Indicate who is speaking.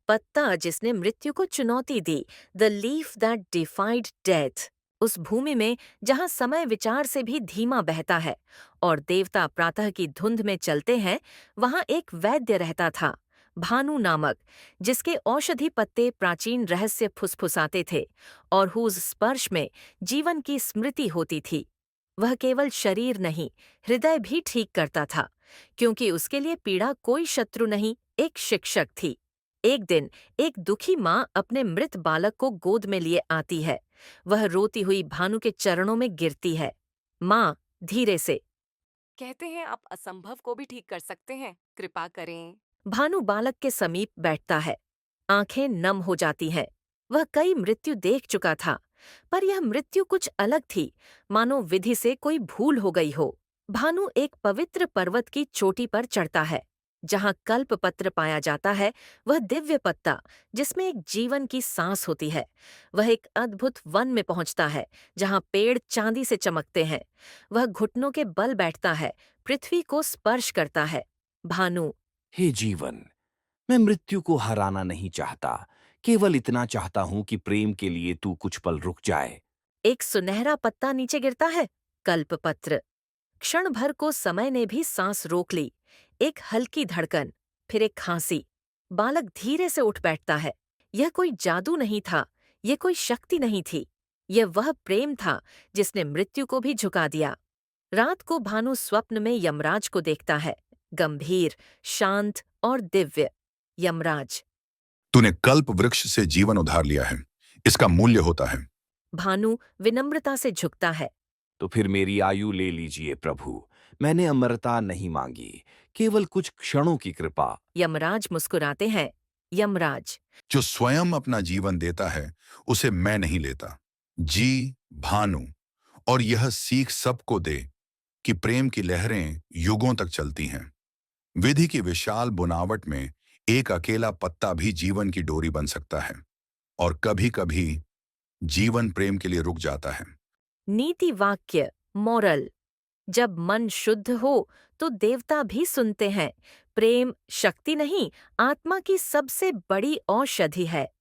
Speaker 1: पत्ता जिसने मृत्यु को चुनौती दी, the leaf that defied death. उस भूमि में जहां समय विचार से भी धीमा बहता है और देवता प्रातः की धुंध में चलते हैं, वहां एक वैद्य रहता था, भानु नामक, जिसके औषधि पत्ते प्राचीन रहस्य फुसफुसाते थे और हुज स्पर्श में जीवन की स्मृति होती थी। वह केवल शरीर नहीं, हृदय भी ठीक करता था, क्योंकि उसके लिए पीड़ा कोई शत्रु नहीं, एक शिक्षक थी। एक दिन एक दुखी माँ अपने मृत बालक को गोद में लिए आती है। वह रोती हुई भानु के चरणों में गिरती है। माँ धीरे से।
Speaker 2: कहते हैं आप असंभव को भी ठीक कर सकते हैं, कृपा करें।
Speaker 1: भानु बालक के समीप बैठता है। आंखें नम हो जाती हैं। वह कई मृत्यु देख चुका था, पर यह मृत्यु कुछ अलग थी, मानो विधि से कोई भूल हो गई हो। भानु एक पवित्र पर्वत की चोटी पर चढ़ता है, जहां कल्प पत्र पाया जाता है, वह दिव्य पत्ता जिसमें एक जीवन की सांस होती है। वह एक अद्भुत वन में पहुंचता है, जहां पेड़ चांदी से चमकते हैं। वह घुटनों के बल बैठता है, पृथ्वी को स्पर्श करता है। भानु।
Speaker 3: हे जीवन, मैं मृत्यु को हराना नहीं चाहता, केवल इतना चाहता हूं कि प्रेम के लिए तू कुछ पल रुक जाए।
Speaker 1: एक सुनहरा पत्ता नीचे गिरता है, कल्पपत्र। क्षण भर को समय ने भी सांस रोक ली। एक हल्की धड़कन, फिर एक खांसी। बालक धीरे से उठ बैठता है। यह कोई जादू नहीं था, यह कोई शक्ति नहीं थी। यह वह प्रेम था जिसने मृत्यु को भी झुका दिया। रात को भानु स्वप्न में यमराज को देखता है, गंभीर, शांत और दिव्य। यमराज।
Speaker 4: तूने कल्प वृक्ष से जीवन उधार लिया है, इसका मूल्य होता है।
Speaker 1: भानु विनम्रता से झुकता है।
Speaker 3: तो फिर मेरी आयु ले लीजिए प्रभु। मैंने अमरता नहीं मांगी, केवल कुछ क्षणों की कृपा।
Speaker 1: यमराज मुस्कुराते हैं। यमराज।
Speaker 4: जो स्वयं अपना जीवन देता है उसे मैं नहीं लेता। जी भानु, और यह सीख सबको दे कि प्रेम की लहरें युगों तक चलती हैं। विधि की विशाल बुनावट में एक अकेला पत्ता भी जीवन की डोरी बन सकता है, और कभी-कभी जीवन प्रेम के लिए रुक जाता है।
Speaker 1: नीति वाक्य, मोरल। जब मन शुद्ध हो तो देवता भी सुनते हैं। प्रेम शक्ति नहीं, आत्मा की सबसे बड़ी औषधि है।